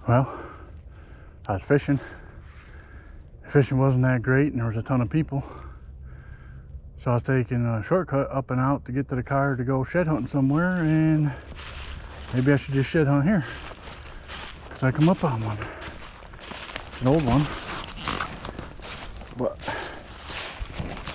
Well, I was fishing. Fishing wasn't that great and there was a ton of people. So I was taking a shortcut up and out to get to the car to go shed hunting somewhere, and maybe I should just shed hunt here. Because I come up on one. It's an old one. But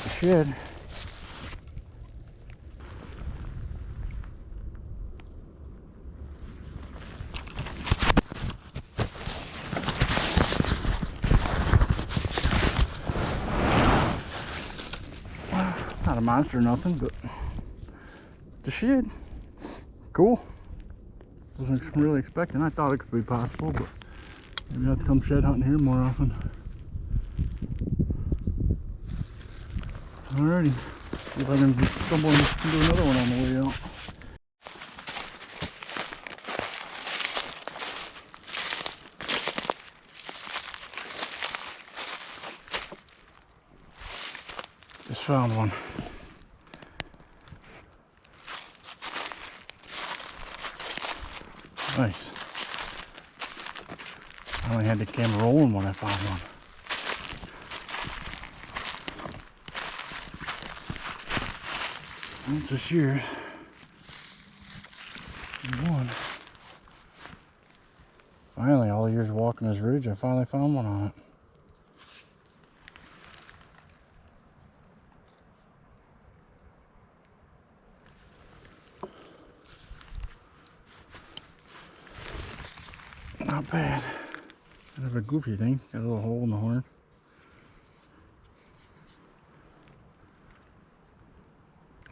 the shed. Not a monster or nothing, but the shed. Cool. Wasn't really expecting. I thought it could be possible, but maybe I have to come shed hunting here more often. Alrighty. See if I can stumble into another one on the way out. Just found one. Nice. I only had the camera rolling when I found one. That's this year's one. Finally, all the years walking this ridge, I finally found one on it. Not bad. Kind of a goofy thing. Got a little hole in the horn.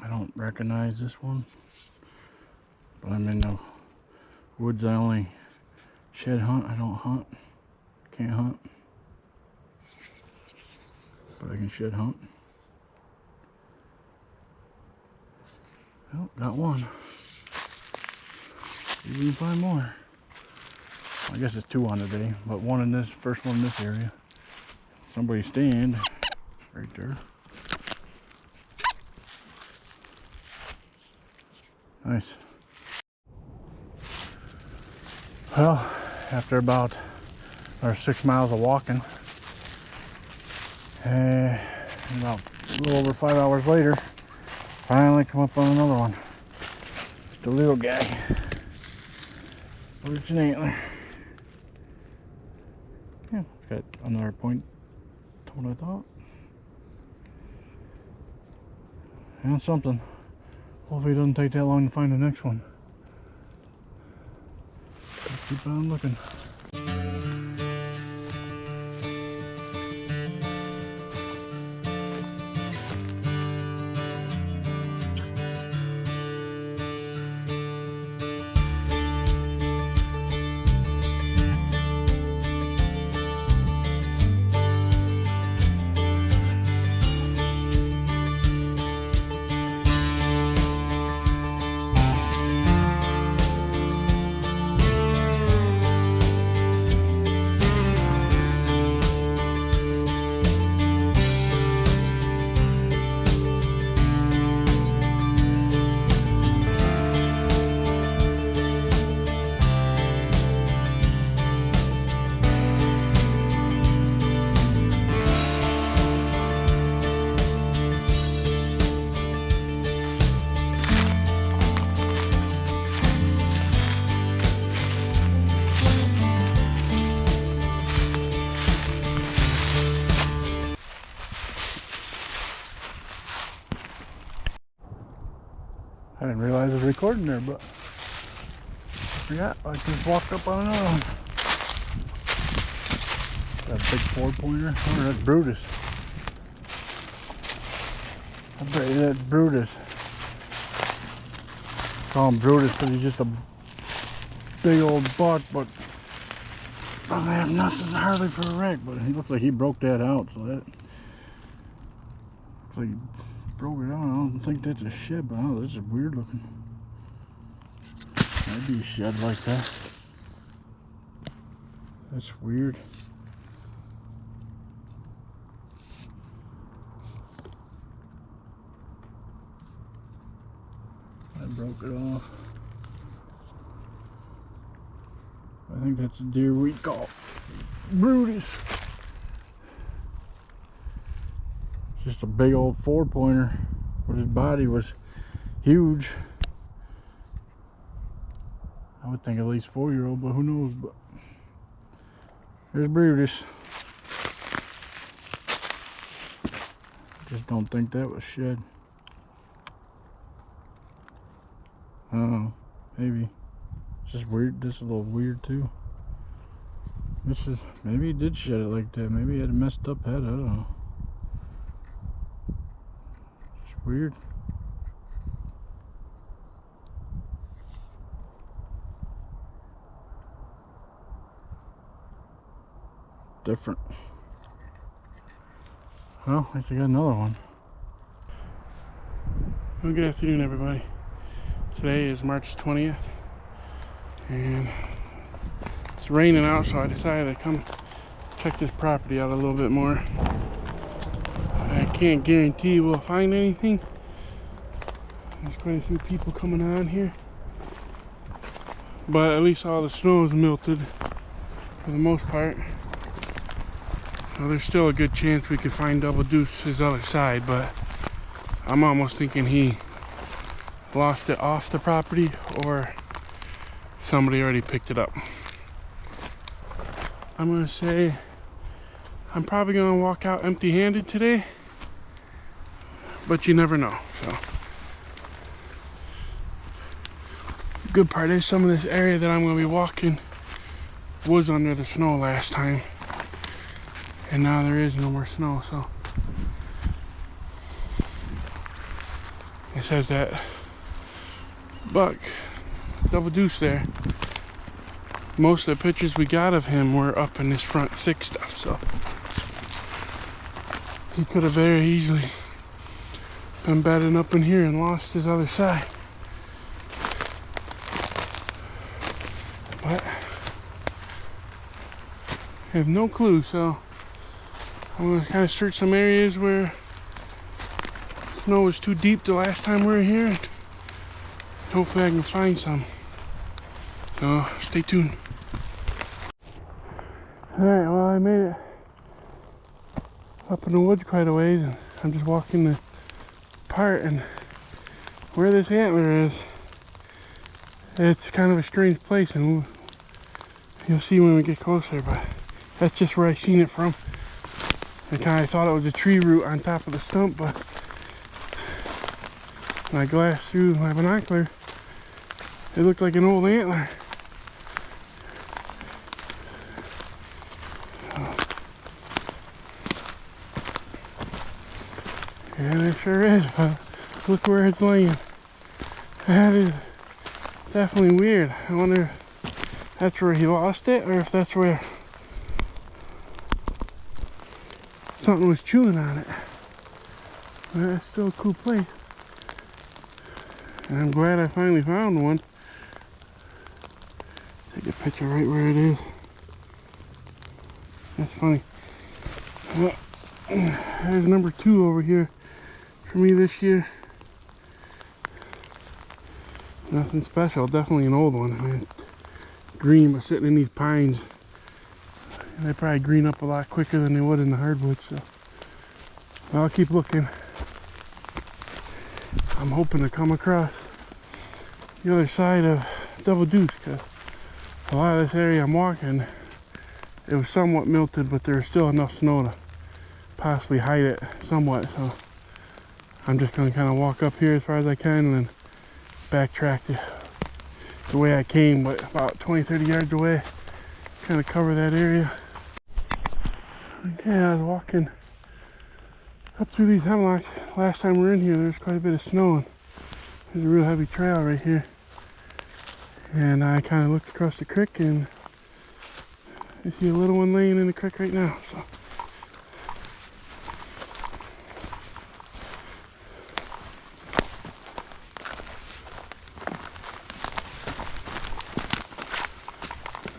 I don't recognize this one, but I'm in the woods. I only shed hunt. I don't hunt. Can't hunt, but I can shed hunt. Oh, got one. See if we can find more. I guess it's two on the day, but one in this, first one in this area. Somebody's stand right there. Nice. Well, after about 6 miles of walking, and about a little over 5 hours later, finally come up on another one. Just a little guy. Where's an antler? Yeah, got another point to what I thought. And something. Hopefully it doesn't take that long to find the next one. Let's keep on looking. I didn't realize it was recording there, but yeah, I just walked up on another one. That big 4-pointer. Oh, that's Brutus. I bet you that's Brutus. Call him Brutus because he's just a big old buck, but doesn't have nothing hardly for a wreck. But he looks like he broke that out, so that looks like he broke it out. I don't think that's a shed, but oh, this is weird looking. That'd be a shed like that. That's weird. I broke it off. I I think that's a deer we call Brutus. Just a big old 4-pointer, but his body was huge. I would think at least 4-year-old, but who knows. But there's Brutus. Just don't think that was shed. Oh, maybe. It's just weird. This is a little weird too. This is, maybe he did shed it like that. Maybe he had a messed up head. I don't know. It's weird. Different. Well, at least I got another one. Well, good afternoon, everybody. Today is March 20th, and it's raining out, so I decided to come check this property out a little bit more. I can't guarantee we'll find anything. There's quite a few people coming on here, but at least all the snow is melted for the most part. So there's still a good chance we could find Double Deuce's other side, but I'm almost thinking he lost it off the property or somebody already picked it up. I'm gonna say I'm probably gonna walk out empty-handed today, but you never know. So the good part is some of this area that I'm gonna be walking was under the snow last time, and now there is no more snow. So it says that buck, Double Deuce there, most of the pictures we got of him were up in this front thick stuff, so he could have very easily been bedding up in here and lost his other side. But I have no clue, so I'm gonna kind of search some areas where snow was too deep the last time we were here. Hopefully I can find some. So stay tuned. Alright, well, I made it up in the woods quite a ways, and I'm just walking the part, and where this antler is, it's kind of a strange place, and you'll see when we get closer, but that's just where I seen it from. I kind of thought it was a tree root on top of the stump, but when I glassed through my binocular, it looked like an old antler. And it sure is, but look where it's laying. That is definitely weird. I wonder if that's where he lost it, or if that's where something was chewing on it. But that's still a cool place. And I'm glad I finally found one. Take a picture right where it is. That's funny. Well, there's number 2 over here for me this year. Nothing special, definitely an old one. I mean, green, but sitting in these pines, they probably green up a lot quicker than they would in the hardwoods. So I'll keep looking. I'm hoping to come across the other side of Double Deuce, because a lot of this area I'm walking, it was somewhat melted, but there's still enough snow to possibly hide it somewhat. So I'm just going to kind of walk up here as far as I can and then backtrack the way I came, but about 20-30 yards away, kind of cover that area. Okay, I was walking up through these hemlocks. Last time we were in here, there's quite a bit of snow, and there's a real heavy trail right here. And I kind of looked across the creek, and I see a little one laying in the creek right now. So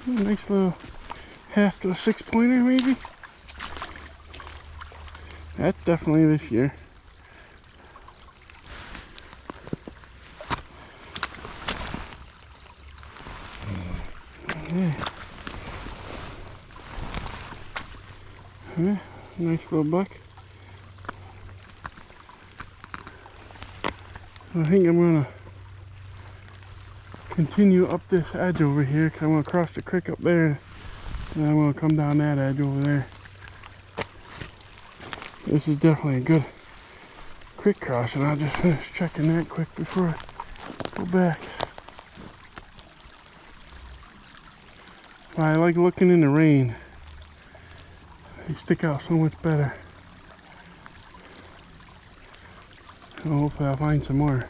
a nice little half to a 6-pointer maybe. That's definitely this year. Yeah. Yeah, nice little buck. I think I'm gonna continue up this edge over here because I'm gonna cross the creek up there, and I'm gonna come down that edge over there. This is definitely a good creek crossing. I'll just finish checking that quick before I go back. I like looking in the rain. They stick out so much better. So hopefully I'll find some more.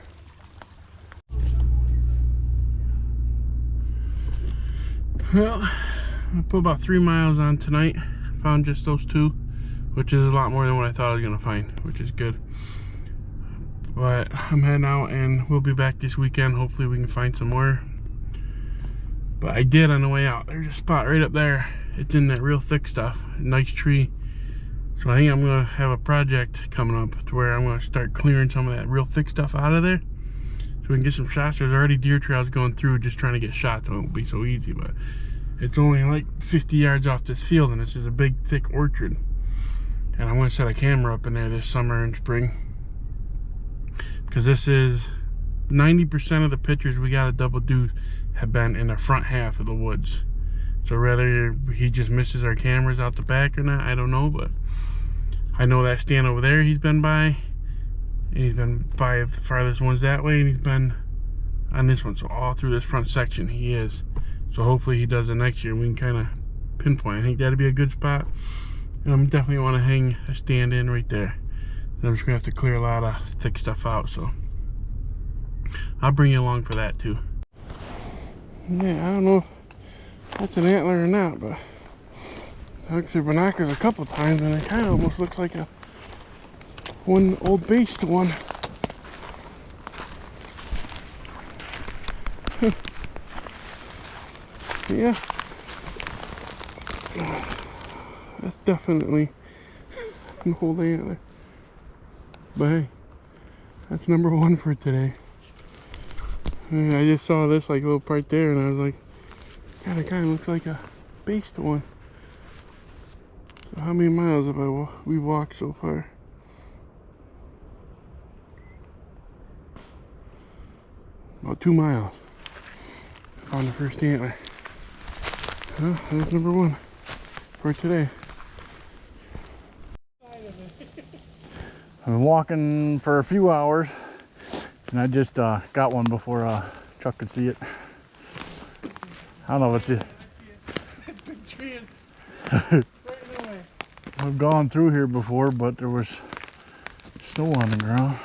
Well, I put about 3 miles on tonight. Found just those two, which is a lot more than what I thought I was gonna find, which is good. But I'm heading out and we'll be back this weekend. Hopefully we can find some more. But I did on the way out. There's a spot right up there. It's in that real thick stuff. A nice tree. So I think I'm gonna have a project coming up to where I'm gonna start clearing some of that real thick stuff out of there, so we can get some shots. There's already deer trails going through, just trying to get shots. So it won't be so easy, but it's only like 50 yards off this field, and this is a big thick orchard. And I want to set a camera up in there this summer and spring, because this is 90% of the pictures we got to double do have been in the front half of the woods. So whether he just misses our cameras out the back or not, I don't know, but I know that stand over there he's been by, and he's been by the farthest ones that way, and he's been on this one. So all through this front section he is. So hopefully he does it next year. We can kind of pinpoint. I think that'd be a good spot, and I'm definitely want to hang a stand in right there. I'm just gonna have to clear a lot of thick stuff out, so I'll bring you along for that too. Yeah, I don't know if that's an antler or not, but I looked through binoculars a couple times and it kind of almost looks like a one old based one. Yeah, that's definitely an old antler. But hey, that's number one for today. I just saw this like little part there and I was like, God, it kind of looks like a based one. So how many miles have we walked so far? About 2 miles. Found the first antler. Well, that's number one for today. I've been walking for a few hours, and I just got one before Chuck could see it. I don't know if it's Big tree right away. I've gone through here before, but there was snow on the ground.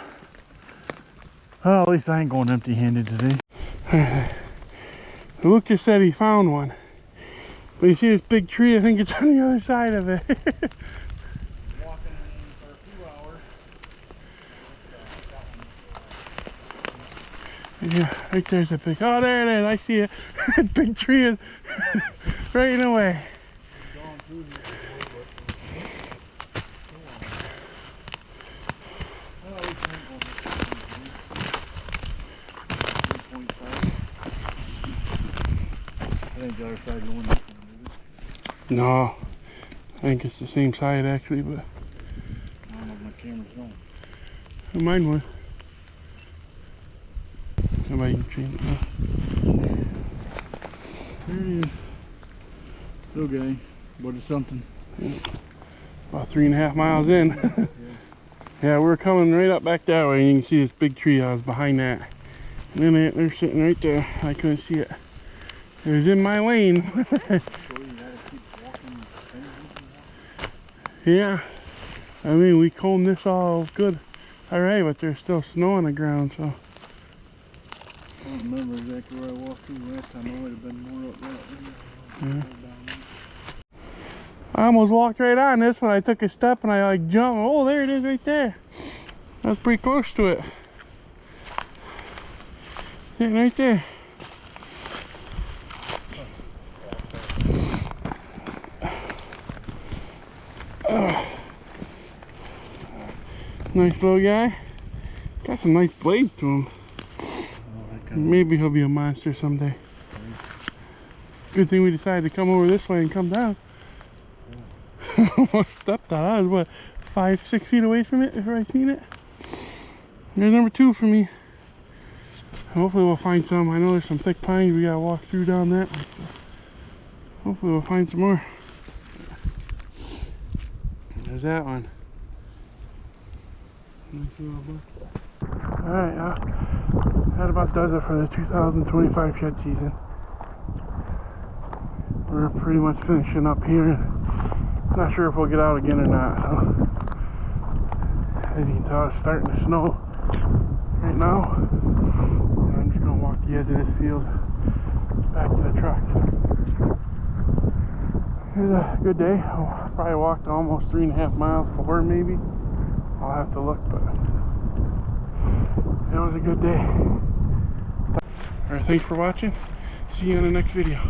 Well, at least I ain't going empty-handed today. Luke just said he found one. But you see this big tree, I think it's on the other side of it. Walking for a few hours. Yeah, right there's a big, oh there it is, I see it. Big tree is right in the way. I think the other side going this one, maybe. No, I think it's the same side actually, but I don't know if my camera's going. mine was. Somebody can change it now. There he is. Little guy, but it's something. Yeah. About 3.5 miles in. Yeah, we're coming right up back that way, and you can see this big tree. I was behind that. And then they're sitting right there. I couldn't see it. It was in my lane. Yeah, I mean, we combed this all good. Alright, but there's still snow on the ground, so. I don't remember exactly where I walked through last time. I would have been more up that way. Yeah. I almost walked right on this when I took a step and I like jumped. Oh, there it is right there. That's pretty close to it. Sitting right there. Nice little guy. Got some nice blades to him. Maybe he'll be a monster someday. Good thing we decided to come over this way and come down. Almost stepped on it. I was, what, 5-6 feet away from it before I seen it. There's number 2 for me. Hopefully we'll find some. I know there's some thick pines we gotta walk through down that. Hopefully we'll find some more. There's that one. Alright, that about does it for the 2025 shed season. We're pretty much finishing up here. Not sure if we'll get out again or not. So, as you can tell, it's starting to snow right now. And I'm just going to walk the edge of this field back to the truck. It was a good day. I probably walked almost 3.5 miles, 4 maybe. I'll have to look, but it was a good day. Alright, thanks for watching. See you in the next video.